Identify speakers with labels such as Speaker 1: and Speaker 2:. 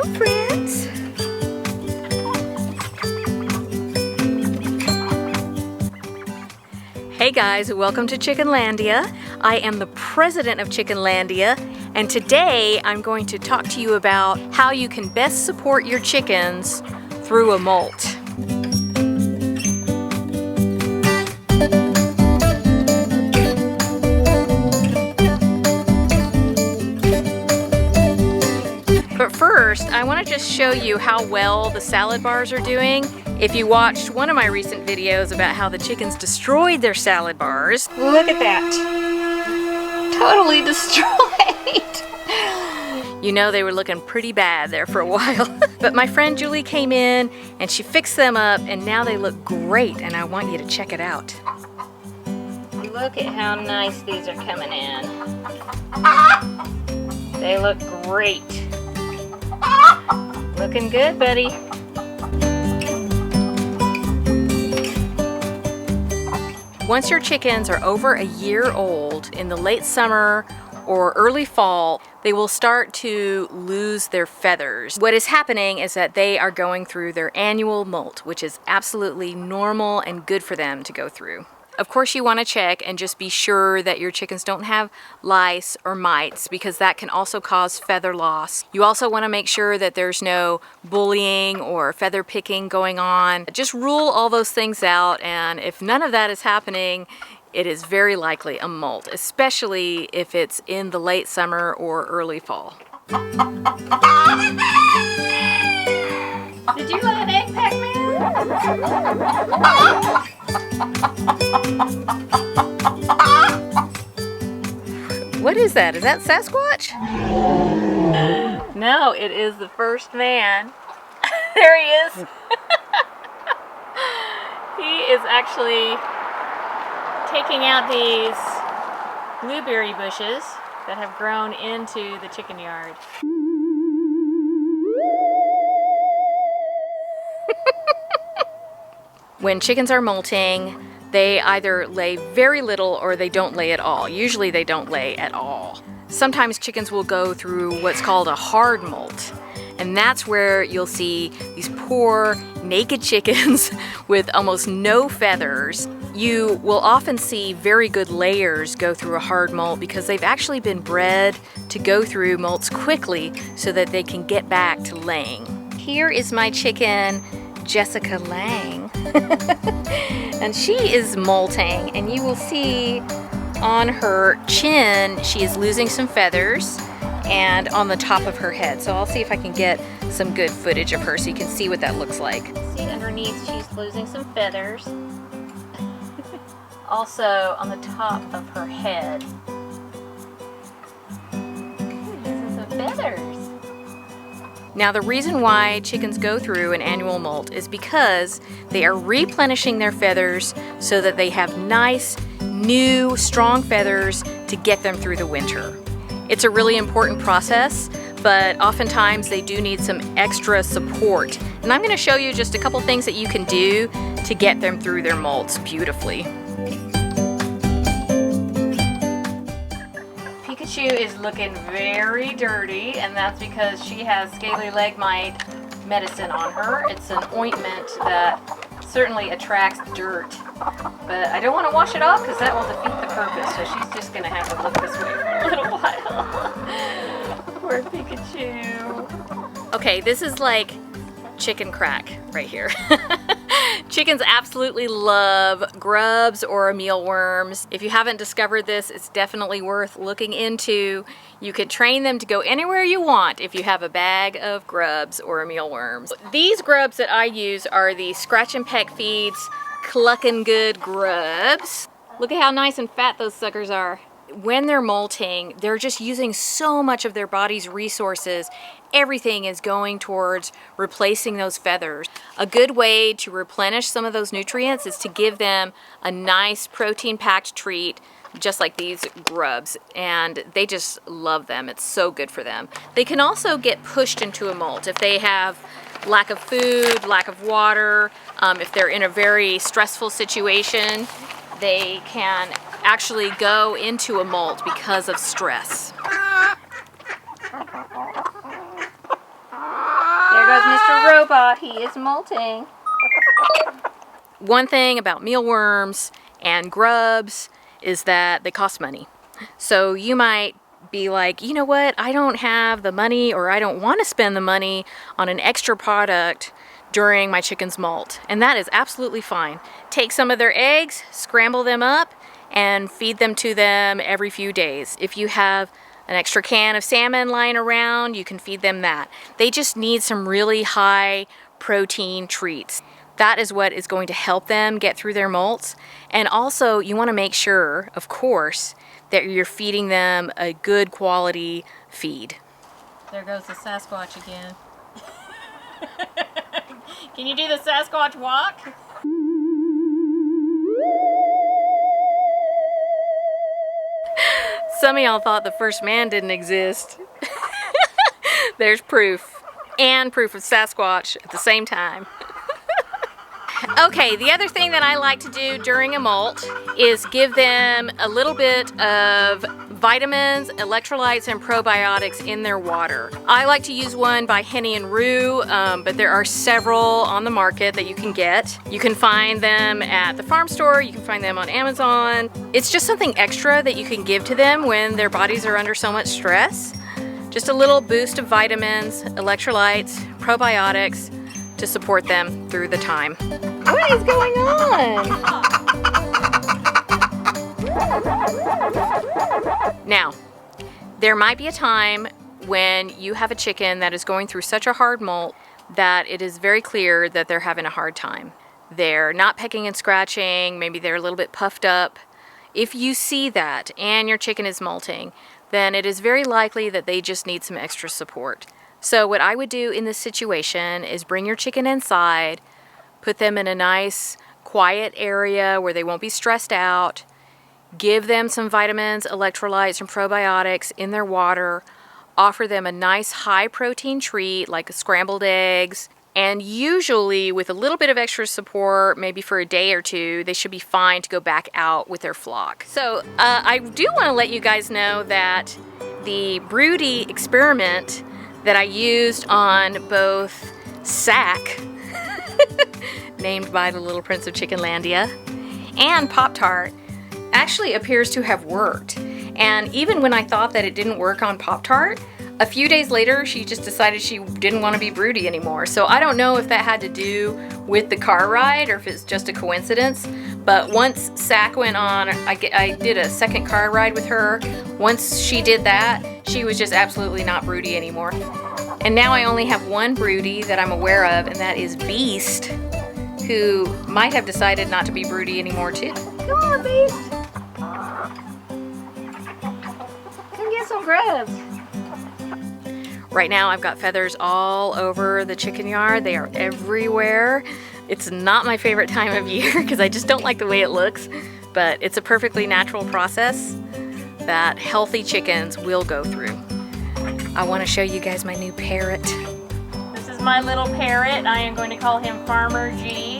Speaker 1: Hello, friends. Hey guys, welcome to Chickenlandia. I am the president of Chickenlandia, and today I'm going to talk to you about how you can best support your chickens through a molt. But first, I want to just show you how well the salad bars are doing. If you watched one of my recent videos about how the chickens destroyed their salad bars, look at that. Totally destroyed. You know they were looking pretty bad there for a while. But my friend Julie came in and she fixed them up and now they look great and I want you to check it out. Look at how nice these are coming in. They look great. Looking good, buddy. Once your chickens are over a year old, in the late summer or early fall, they will start to lose their feathers. What is happening is that they are going through their annual molt, which is absolutely normal and good for them to go through. Of course, you want to check and just be sure that your chickens don't have lice or mites because that can also cause feather loss. You also want to make sure that there's no bullying or feather picking going on. Just rule all those things out, and if none of that is happening, it is very likely a molt, especially if it's in the late summer or early fall. Did you lay an egg, Pac-Man? What is that? Is that Sasquatch? No, it is the first man. There he is. He is actually taking out these blueberry bushes that have grown into the chicken yard. When chickens are molting, they either lay very little or they don't lay at all. Usually they don't lay at all. Sometimes chickens will go through what's called a hard molt, and that's where you'll see these poor naked chickens with almost no feathers. You will often see very good layers go through a hard molt because they've actually been bred to go through molts quickly so that they can get back to laying. Here is my chicken, Jessica Lang. And she is molting, and you will see on her chin she is losing some feathers and on the top of her head. So I'll see if I can get some good footage of her so you can see what that looks like. See, underneath she's losing some feathers. Also on the top of her head. Losing some feathers. Now the reason why chickens go through an annual molt is because they are replenishing their feathers so that they have nice, new, strong feathers to get them through the winter. It's a really important process, but oftentimes they do need some extra support. And I'm going to show you just a couple things that you can do to get them through their molts beautifully. Pikachu is looking very dirty, and that's because she has scaly leg mite medicine on her. It's an ointment that certainly attracts dirt, but I don't want to wash it off because that will defeat the purpose, so she's just going to have to look this way for a little while. Poor Pikachu. Okay, this is like chicken crack right here. Chickens absolutely love grubs or mealworms. If you haven't discovered this, it's definitely worth looking into. You can train them to go anywhere you want if you have a bag of grubs or mealworms. These grubs that I use are the Scratch and Peck Feeds Cluckin' Good grubs. Look at how nice and fat those suckers are. When they're molting, they're just using so much of their body's resources. Everything is going towards replacing those feathers. A good way to replenish some of those nutrients is to give them a nice protein-packed treat, just like these grubs, and they just love them. It's so good for them. They can also get pushed into a molt if they have lack of food, lack of water, if they're in a very stressful situation. They can actually go into a molt because of stress.
Speaker 2: Mr. Robot, he is molting.
Speaker 1: One thing about mealworms and grubs is that they cost money. So you might be like, you know what, I don't have the money, or I don't want to spend the money on an extra product during my chicken's molt. And that is absolutely fine. Take some of their eggs, scramble them up, and feed them to them every few days. If you have an extra can of salmon lying around, you can feed them that. They just need some really high protein treats. That is what is going to help them get through their molts. And also, you want to make sure, of course, that you're feeding them a good quality feed. There goes the Sasquatch again. Can you do the Sasquatch walk? Some of y'all thought the first man didn't exist. There's proof. And proof of Sasquatch at the same time. Okay, the other thing that I like to do during a molt is give them a little bit of vitamins, electrolytes, and probiotics in their water. I like to use one by Henny and Rue, but there are several on the market that you can get. You can find them at the farm store, you can find them on Amazon. It's just something extra that you can give to them when their bodies are under so much stress. Just a little boost of vitamins, electrolytes, probiotics to support them through the time. What is going on? Now, there might be a time when you have a chicken that is going through such a hard molt that it is very clear that they're having a hard time. They're not pecking and scratching, maybe they're a little bit puffed up. If you see that and your chicken is molting, then it is very likely that they just need some extra support. So what I would do in this situation is bring your chicken inside, put them in a nice quiet area where they won't be stressed out, give them some vitamins, electrolytes, and probiotics in their water, offer them a nice high protein treat like scrambled eggs, and usually with a little bit of extra support, maybe for a day or two, they should be fine to go back out with their flock. So I do want to let you guys know that the broody experiment that I used on both Sack, named by the Little Prince of Chickenlandia, and Pop-Tart actually appears to have worked. And even when I thought that it didn't work on Pop-Tart, a few days later she just decided she didn't want to be broody anymore. So I don't know if that had to do with the car ride or if it's just a coincidence. But once Sack went on, I did a second car ride with her. Once she did that, she was just absolutely not broody anymore. And now I only have one broody that I'm aware of, and that is Beast, who might have decided not to be broody anymore too. Come on, Beast. Come get some grubs. Right now I've got feathers all over the chicken yard. They are everywhere. It's not my favorite time of year because I just don't like the way it looks, but it's a perfectly natural process that healthy chickens will go through. I want to show you guys my new parrot. This is my little parrot. I am going to call him Farmer G.